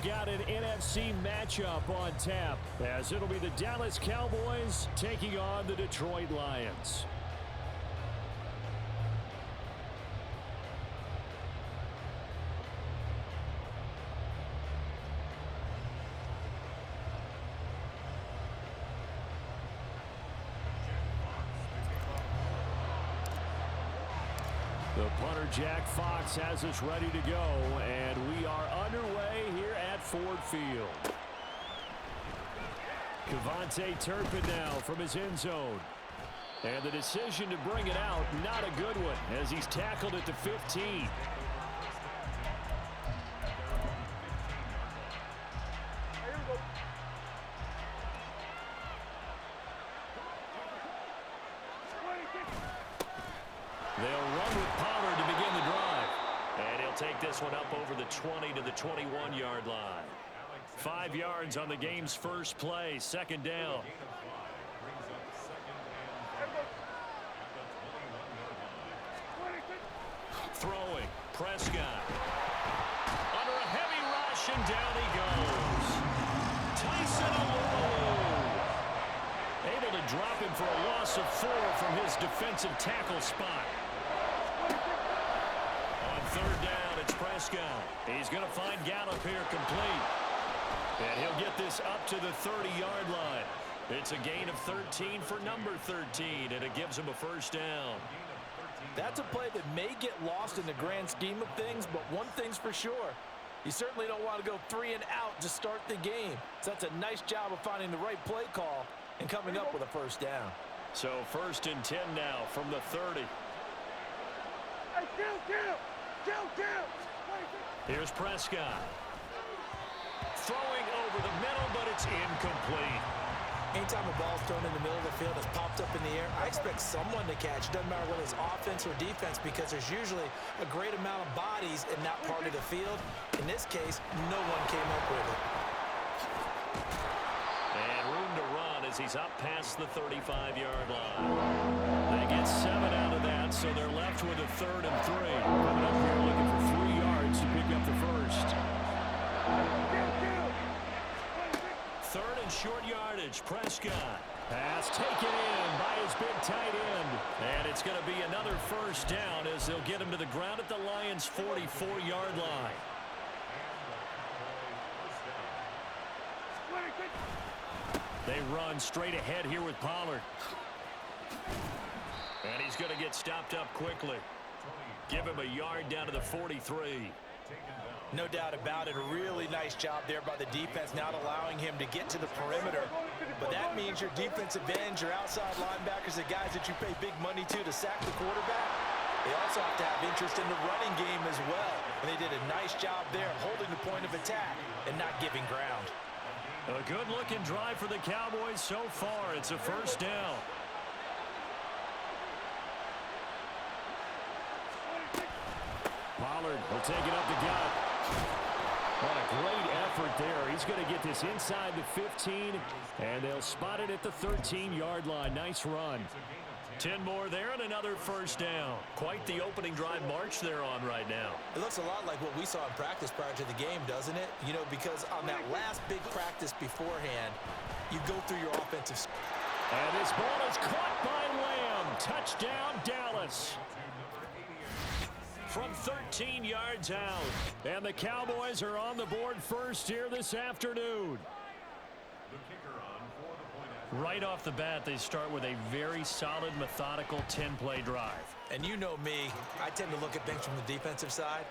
got an NFC matchup on tap, as it'll be the Dallas Cowboys taking on the Detroit Lions. The punter, Jack Fox, has us ready to go, and we are underway here at Ford Field. Cavante Turpin now from his end zone. And the decision to bring it out, not a good one, as he's tackled at the 15. They'll run with Pollard to begin the drive. And he'll take this one up over the 20 to the 21-yard line. 5 yards on the game's first play, second down. Throwing, Prescott. Under a heavy rush, and down he goes. Tyson Alualu. Able to drop him for a loss of 4 from his defensive tackle spot. On third down, it's Prescott. He's going to find Gallup here complete. And he'll get this up to the 30-yard line. It's a gain of 13 for number 13, and it gives him a first down. That's a play that may get lost in the grand scheme of things, but one thing's for sure. You certainly don't want to go 3 and out to start the game. So that's a nice job of finding the right play call and coming up with a first down. So 1st and 10 now from the 30. Here's Prescott. Throwing over the middle, but it's incomplete. Anytime a ball's thrown in the middle of the field, it's popped up in the air, I expect someone to catch. It doesn't matter whether it's offense or defense, because there's usually a great amount of bodies in that part of the field. In this case, no one came up with it. And room to run as he's up past the 35-yard line. They get 7 out of that, so they're left with a 3rd and 3. Coming up here looking for 3 yards to pick up the first. 3rd and short yardage, Prescott. Pass taken in by his big tight end. And it's going to be another first down as they'll get him to the ground at the Lions' 44-yard line. They run straight ahead here with Pollard. And he's going to get stopped up quickly. Give him a yard down to the 43. No doubt about it. A really nice job there by the defense, not allowing him to get to the perimeter. But that means your defensive ends, your outside linebackers, the guys that you pay big money to sack the quarterback, they also have to have interest in the running game as well. And they did a nice job there holding the point of attack and not giving ground. A good-looking drive for the Cowboys so far. It's a first down. Pollard will take it up the gut. What a great effort there. He's going to get this inside the 15, and they'll spot it at the 13-yard line. Nice run. 10 more there and another first down. Quite the opening drive march they're on right now. It looks a lot like what we saw in practice prior to the game, doesn't it? You know, because on that last big practice beforehand, you go through your offensive. And this ball is caught by Lamb. Touchdown, Dallas. From 13 yards out. And the Cowboys are on the board first here this afternoon. Right off the bat, they start with a very solid, methodical 10-play drive. And you know me, I tend to look at things from the defensive side.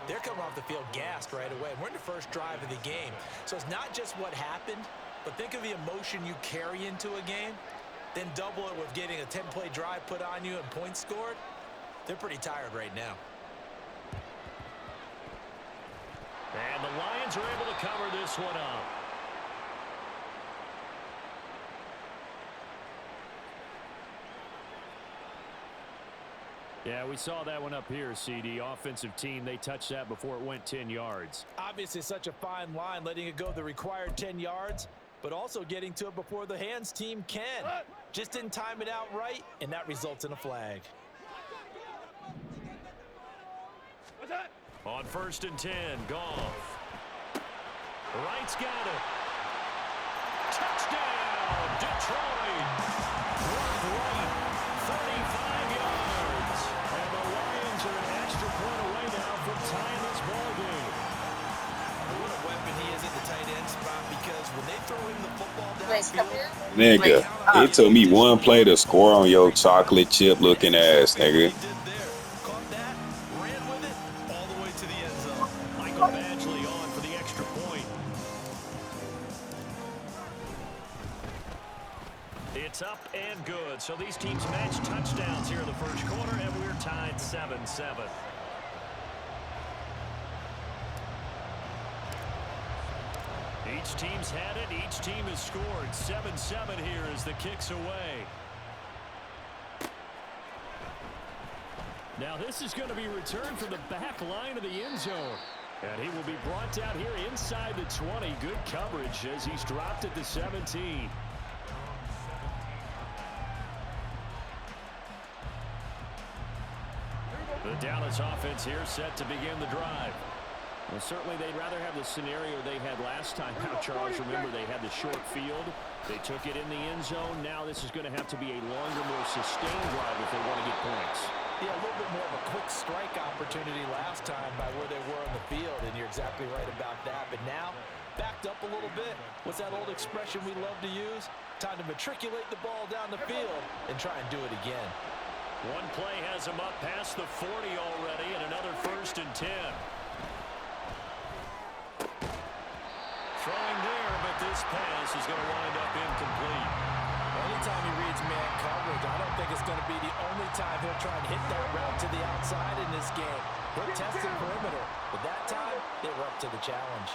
They're coming off the field gassed right away. We're in the first drive of the game. So it's not just what happened, but think of the emotion you carry into a game. Then double it with getting a 10-play drive put on you and points scored. They're pretty tired right now. And the Lions are able to cover this one up. Yeah, we saw that one up here, CD. Offensive team, they touched that before it went 10 yards. Obviously such a fine line, letting it go the required 10 yards, but also getting to it before the hands team can. Just didn't time it out right, and that results in a flag. On 1st and 10, Goff. Wright's got it. Touchdown, Detroit. Brock Wright, 35 yards. And the Lions are an extra point away now from tying this ball game. What a weapon he is at the tight end spot, because when they throw him the football downfield, Nigga, it took me one play to score on your chocolate chip looking ass, nigga. caught that, ran with it, all the way to the end zone. Michael Badgley on for the extra point. It's up and good. So these teams match touchdowns here in the first quarter, and we're tied 7-7. Each team's had it. Each team has scored. 7-7 here as the kick's away. Now this is going to be returned from the back line of the end zone. And he will be brought down here inside the 20. Good coverage as he's dropped at the 17. The Dallas offense here set to begin the drive. Well, certainly they'd rather have the scenario they had last time out, Charles. Remember, they had the short field. They took it in the end zone. Now this is going to have to be a longer, more sustained drive if they want to get points. Yeah, a little bit more of a quick strike opportunity last time by where they were on the field, and you're exactly right about that. But now, backed up a little bit. What's that old expression we love to use? Time to matriculate the ball down the field and try and do it again. One play has him up past the 40 already, and another 1st and 10. Throwing there, but this pass is going to wind up incomplete. Anytime he reads man coverage, I don't think it's going to be the only time he'll try and hit that route to the outside in this game. He'll test the perimeter, but that time, they were up to the challenge.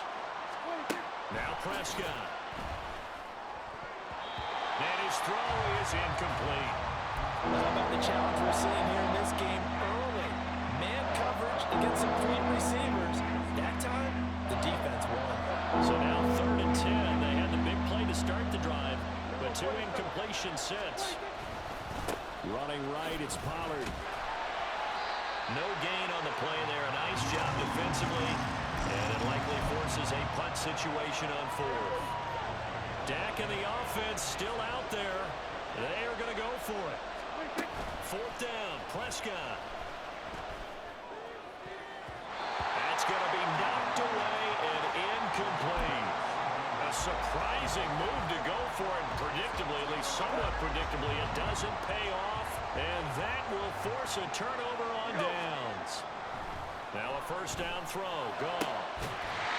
Now Prescott. And his throw is incomplete. How about the challenge we're seeing here in this game early? Man coverage against some free receivers. That time, the defense won. So now 3rd and 10. They had the big play to start the drive, but 2 incompletions since. Running right, it's Pollard. No gain on the play there. A nice job defensively, and it likely forces a punt situation on 4th. Dak and the offense still out there. They are going to go for it. 4th down, Prescott. That's going to be knocked away and incomplete. A surprising move to go for it, predictably, at least somewhat predictably. It doesn't pay off, and that will force a turnover on downs. Now a 1st down throw, gone.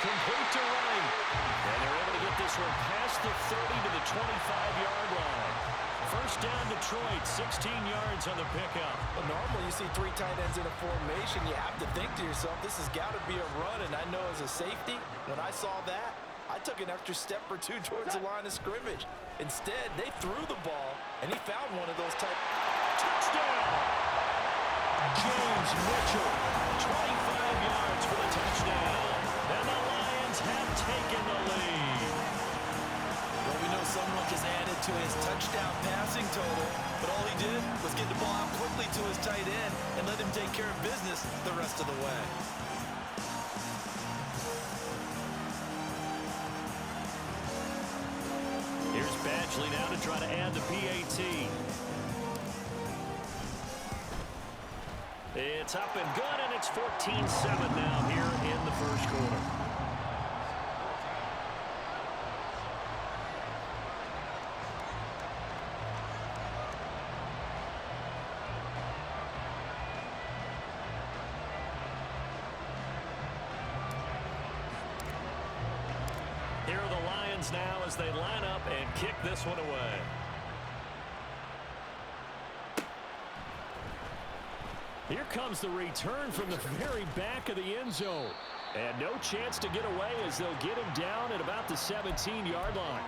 Complete to Wright. And they're able to get this one past the 30 to the 25-yard line. 1st down Detroit, 16 yards on the pickup. Well, normally you see 3 tight ends in a formation. You have to think to yourself, this has got to be a run. And I know as a safety, when I saw that, I took an extra step or 2 towards the line of scrimmage. Instead, they threw the ball, and he found one of those type. Touchdown! James Mitchell, 25 yards for the touchdown. And the Lions have taken the lead. Well, we know someone just added to his touchdown passing total, but all he did was get the ball out quickly to his tight end and let him take care of business the rest of the way. Here's Badgley now to try to add the PAT. It's up and good, and it's 14-7 now here in the first quarter. Here are the Lions now as they line up and kick this one away. Here comes the return from the very back of the end zone. And no chance to get away as they'll get him down at about the 17-yard line.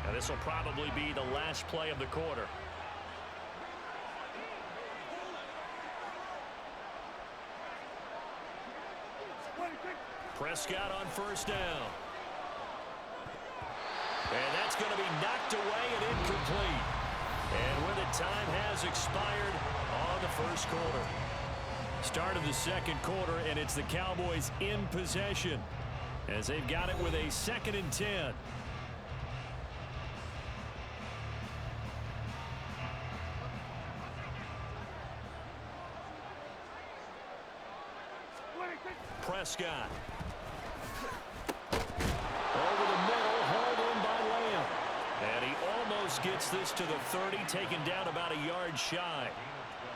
And this will probably be the last play of the quarter. Prescott on 1st down. knocked away and incomplete. And with it, time has expired on the first quarter. Start of the second quarter, and it's the Cowboys in possession as they've got it with a 2nd and 10. Prescott. Over the middle, hauled in by Lamb. And he almost gets this to the 30, taken down about a yard shy.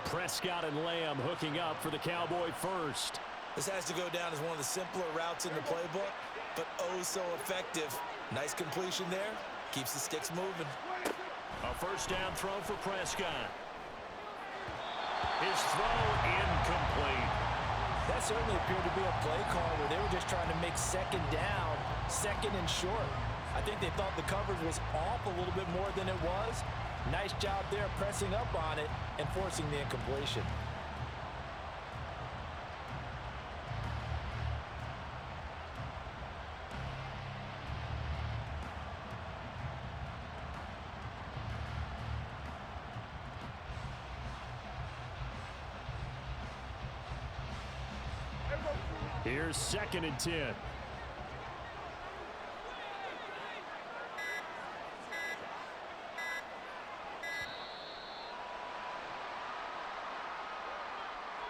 Prescott and Lamb hooking up for the Cowboy first. This has to go down as one of the simpler routes in the playbook, but oh so effective. Nice completion there. Keeps the sticks moving. A first down throw for Prescott. His throw incomplete. That certainly appeared to be a play call where they were just trying to make 2nd down, 2nd and short. I think they thought the coverage was off a little bit more than it was. Nice job there pressing up on it and forcing the incompletion. Here's 2nd and 10.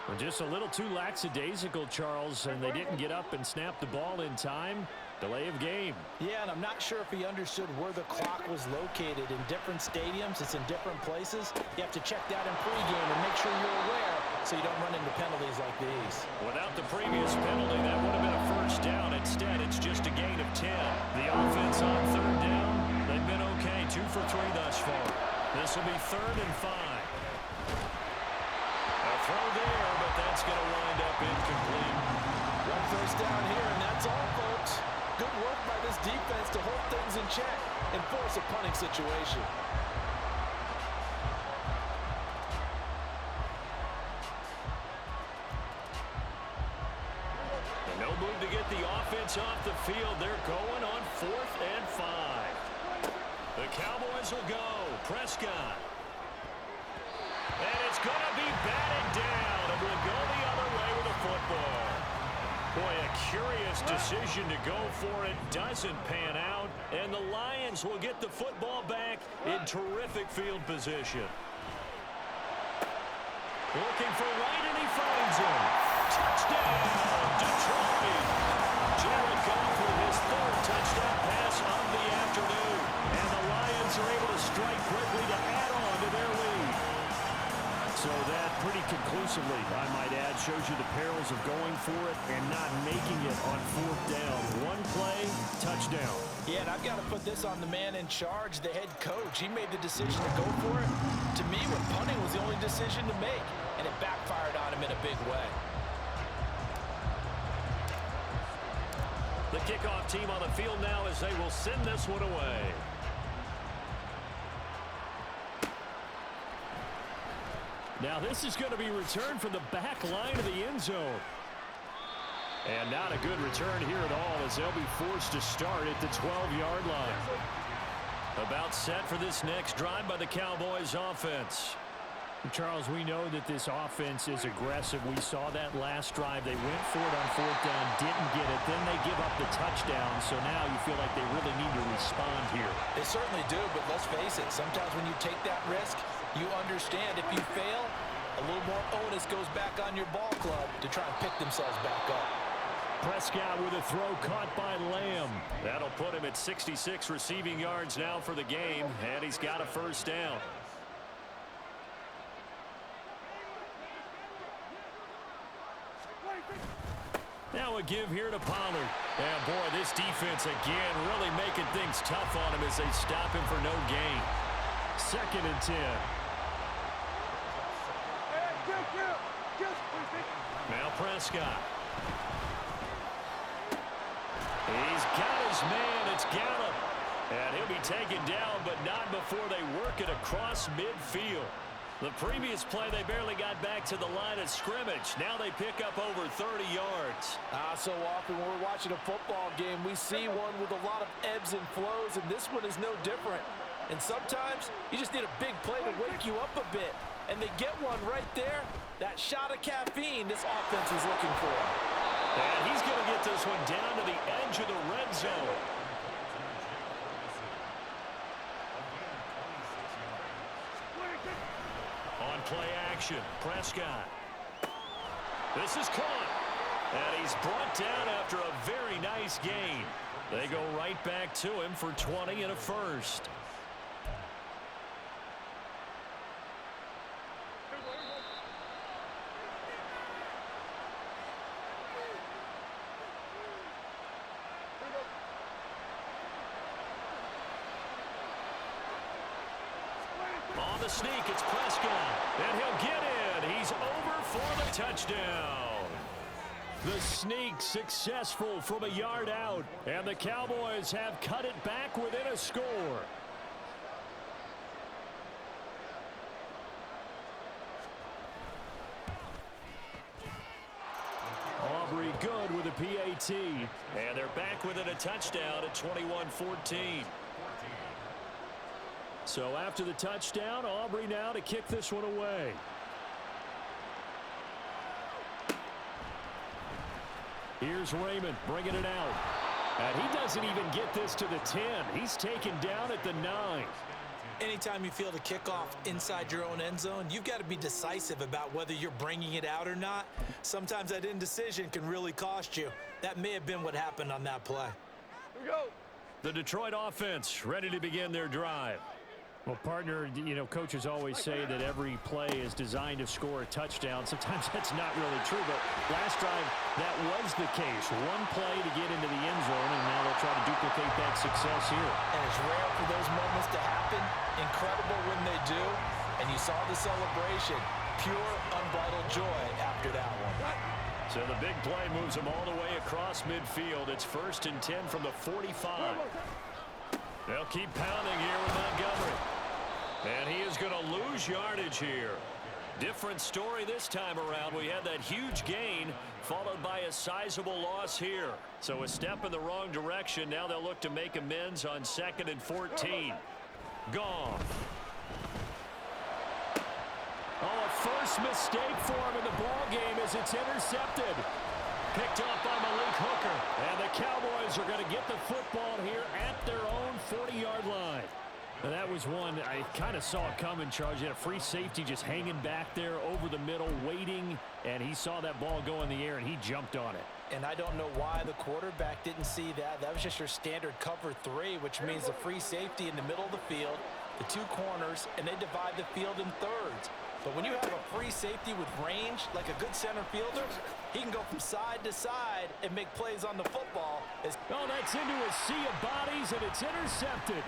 Well, just a little too lackadaisical, Charles, and they didn't get up and snap the ball in time. Delay of game. Yeah, and I'm not sure if he understood where the clock was located. In different stadiums, it's in different places. You have to check that in pregame and make sure you're aware so you don't run into penalties like these. Without the previous penalty, that would have been a first down. Instead, it's just a gain of 10. The offense on 3rd down, they've been okay. 2 for 3 thus far. This will be 3rd and 5. A throw there, but that's going to wind up incomplete. One first down here, and that's all, folks. Good work by this defense to hold things in check and force a punting situation. And no move to get the offense off the field. They're going on 4th and 5. The Cowboys will go. Prescott. And it's going to be batted down, and we'll go the other way with the football. Boy, a curious decision to go for it. Doesn't pan out, and the Lions will get the football back in terrific field position. Looking for Wright, and he finds him. Touchdown, Detroit. Jared Goff with his 3rd touchdown pass of the afternoon. And the Lions are able to strike quickly to add on to their lead. So that pretty conclusively, I might add, shows you the perils of going for it and not making it on 4th down. One play, touchdown. Yeah, and I've got to put this on the man in charge, the head coach. He made the decision to go for it. To me, when punting was the only decision to make, and it backfired on him in a big way. The kickoff team on the field now as they will send this one away. Now this is going to be returned from the back line of the end zone. And not a good return here at all as they'll be forced to start at the 12-yard line. About set for this next drive by the Cowboys offense. Charles, we know that this offense is aggressive. We saw that last drive. They went for it on 4th down, didn't get it. Then they give up the touchdown. So now you feel like they really need to respond here. They certainly do, but let's face it. Sometimes when you take that risk, you understand if you fail, a little more onus goes back on your ball club to try and pick themselves back up. Prescott with a throw caught by Lamb. That'll put him at 66 receiving yards now for the game, and he's got a first down. Now a give here to Pollard. And boy, this defense again really making things tough on him as they stop him for no gain. 2nd and 10. Now Prescott. He's got his man. It's Gallup. And he'll be taken down, but not before they work it across midfield. The previous play, they barely got back to the line of scrimmage. Now they pick up over 30 yards. So often when we're watching a football game, we see one with a lot of ebbs and flows, and this one is no different. And sometimes you just need a big play to wake you up a bit. And they get one right there. That shot of caffeine this offense was looking for. And he's going to get this one down to the edge of the red zone. On play action, Prescott. This is caught. And he's brought down after a very nice gain. They go right back to him for 20 and a first. On the sneak, it's Prescott. And he'll get in. He's over for the touchdown. The sneak successful from a yard out. And the Cowboys have cut it back within a score. Aubrey good with a PAT. And they're back within a touchdown at 21-14. So after the touchdown, Aubrey now to kick this one away. Here's Raymond bringing it out. And he doesn't even get this to the 10. He's taken down at the 9. Anytime you field a kickoff inside your own end zone, you've got to be decisive about whether you're bringing it out or not. Sometimes that indecision can really cost you. That may have been what happened on that play. Here we go. The Detroit offense ready to begin their drive. Well, partner, you know, coaches always say that every play is designed to score a touchdown. Sometimes that's not really true, but last drive, that was the case. One play to get into the end zone, and now they'll try to duplicate that success here. And it's rare for those moments to happen. Incredible when they do. And you saw the celebration. Pure, unbridled joy after that one. So the big play moves them all the way across midfield. It's 1st and 10 from the 45. They'll keep pounding here with Montgomery. And he is going to lose yardage here. Different story this time around. We had that huge gain followed by a sizable loss here. So a step in the wrong direction. Now they'll look to make amends on 2nd and 14. Goff. Oh, a first mistake for him in the ball game as it's intercepted. Picked up by Malik Hooker. And the Cowboys are going to get the football here at their own 40-yard line. Now that was one I kind of saw it coming, Charles. You had a free safety just hanging back there over the middle, waiting, and he saw that ball go in the air, and he jumped on it. And I don't know why the quarterback didn't see that. That was just your standard cover 3, which means the free safety in the middle of the field, the 2 corners, and they divide the field in thirds. But when you have a free safety with range, like a good center fielder, he can go from side to side and make plays on the football. Oh, that's into a sea of bodies, and it's intercepted.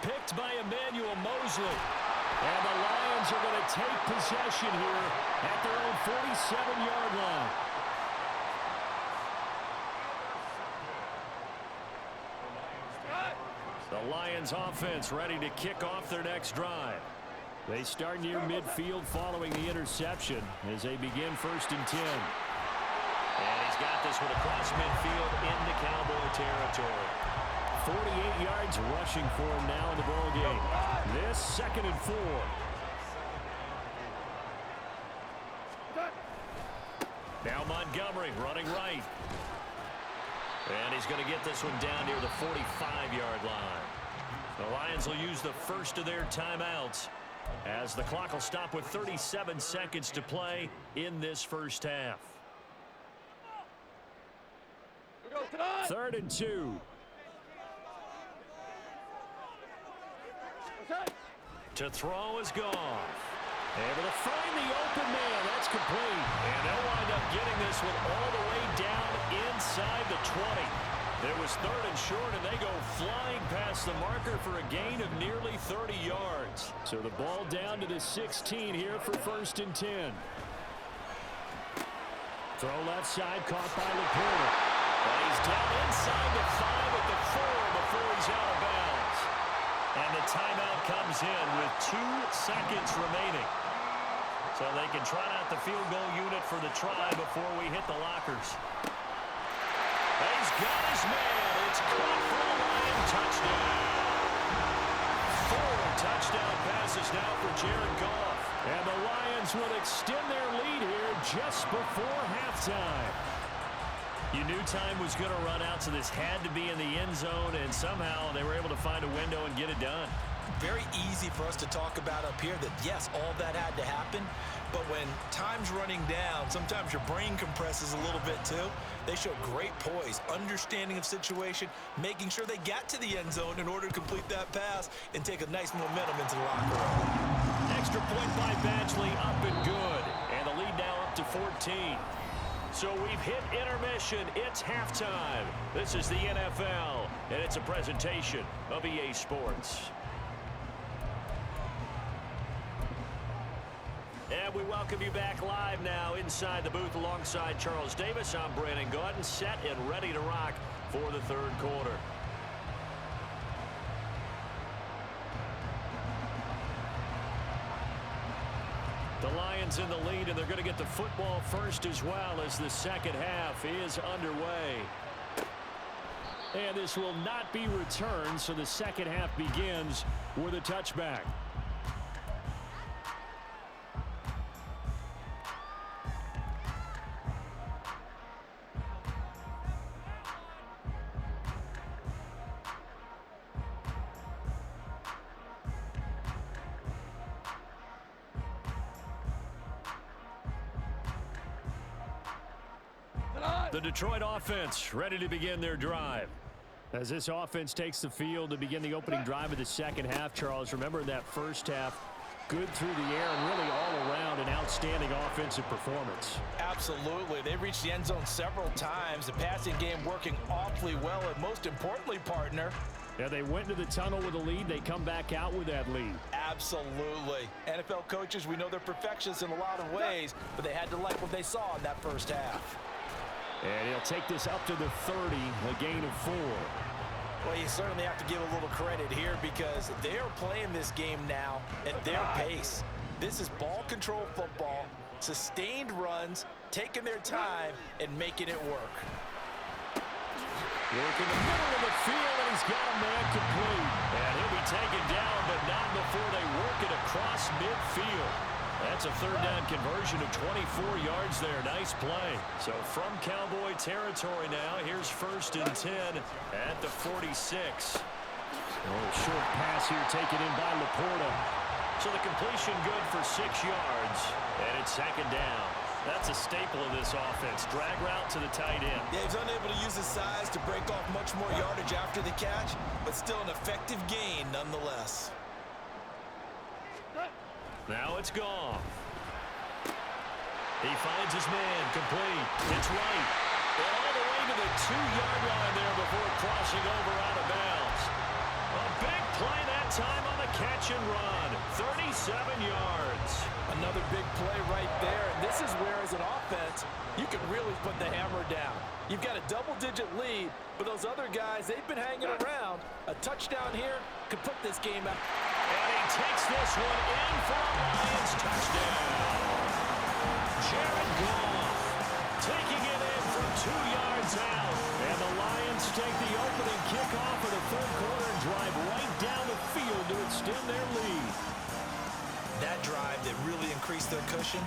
Picked by Emmanuel Mosley. And the Lions are going to take possession here at their own 47-yard line. The Lions offense ready to kick off their next drive. They start near midfield following the interception as they begin 1st and 10. And he's got this one across midfield into Cowboy territory. 48 yards rushing for him now in the ball game. This 2nd and 4. Now Montgomery running right. And he's going to get this one down near the 45-yard line. The Lions will use the first of their timeouts as the clock will stop with 37 seconds to play in this first half. 3rd and 2. To throw is Goff. Able to find the open man. That's complete. And they'll wind up getting this one all the way down inside the 20. It was 3rd and short, and they go flying past the marker for a gain of nearly 30 yards. So the ball down to the 16 here for 1st and 10. Throw left side, caught by Laporta. And he's down inside the 5 at the 4 before he's out of bounds. And the timeout comes in with 2 seconds remaining. So they can trot out the field goal unit for the try before we hit the lockers. He's got his man. It's caught for a Lion touchdown. 4 now for Jared Goff. And the Lions will extend their lead here just before halftime. You knew time was going to run out, so this had to be in the end zone, and somehow they were able to find a window and get it done. Very easy for us to talk about up here that, yes, all that had to happen, but when time's running down, sometimes your brain compresses a little bit too. They showed great poise, understanding of situation, making sure they got to the end zone in order to complete that pass and take a nice momentum into the locker room. Extra point by Badgley, up and good. And the lead now up to 14. So we've hit intermission. It's halftime. This is the NFL, and it's a presentation of EA Sports. And we welcome you back live now inside the booth alongside Charles Davis. I'm Brandon Gaudin, set and ready to rock for the third quarter. The Lions in the lead, and they're going to get the football first as well as the second half is underway. And this will not be returned, so the second half begins with a touchback. The Detroit offense ready to begin their drive. As this offense takes the field to begin the opening drive of the second half, Charles, remember in that first half, good through the air and really all around an outstanding offensive performance. Absolutely. They reached the end zone several times. The passing game working awfully well, and most importantly, partner, yeah, they went into the tunnel with a lead. They come back out with that lead. Absolutely. NFL coaches, we know they're perfectionists in a lot of ways, but they had to like what they saw in that first half. And he'll take this up to the 30, a gain of 4. Well, you certainly have to give a little credit here because they are playing this game now at their pace. This is ball control football, sustained runs, taking their time, and making it work. Working the middle of the field, and he's got a man complete. And he'll be taken down, but not before they work it across midfield. That's a third down conversion of 24 yards there. Nice play. So from Cowboy territory now, here's 1st and 10 at the 46. A little short pass here taken in by Laporta. So the completion good for 6 yards, and it's 2nd down. That's a staple of this offense. Drag route to the tight end. Yeah, he's unable to use his size to break off much more yardage after the catch, but still an effective gain nonetheless. Now it's gone. He finds his man, complete. It's right. And all the way to the 2-yard line there before crossing over out of bounds. A big play that time on the catch and run. 37 yards. Another big play right there. And this is where, as an offense, you can really put the hammer down. You've got a double-digit lead, but those other guys, they've been hanging around. A touchdown here could put this game out. And he takes this one in for a Lions touchdown. Jared Goff taking it in from 2 yards out. And the Lions take the opening kickoff of the third quarter and drive right down the field to extend their lead. That drive that really increased their cushion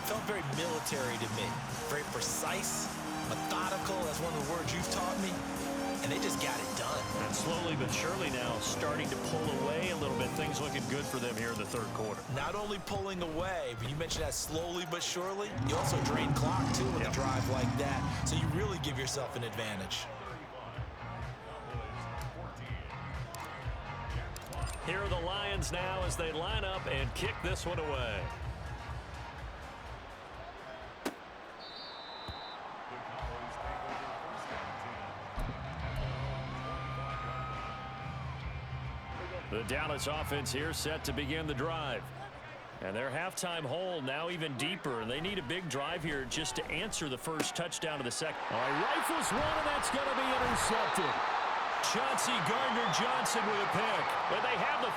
felt very military to me. Very precise, methodical. That's one of the words you've taught me. And they just got it done. And slowly but surely now starting to pull away a little bit. Things looking good for them here in the third quarter. Not only pulling away, but you mentioned that slowly but surely. You also drain clock, too, with a drive like that. So you really give yourself an advantage. Here are the Lions now as they line up and kick this one away. The Dallas offense here set to begin the drive. And their halftime hole now even deeper. And they need a big drive here just to answer the first touchdown of the second. Rifles one, and that's going to be intercepted. Chauncey Gardner-Johnson with a pick. And they have the...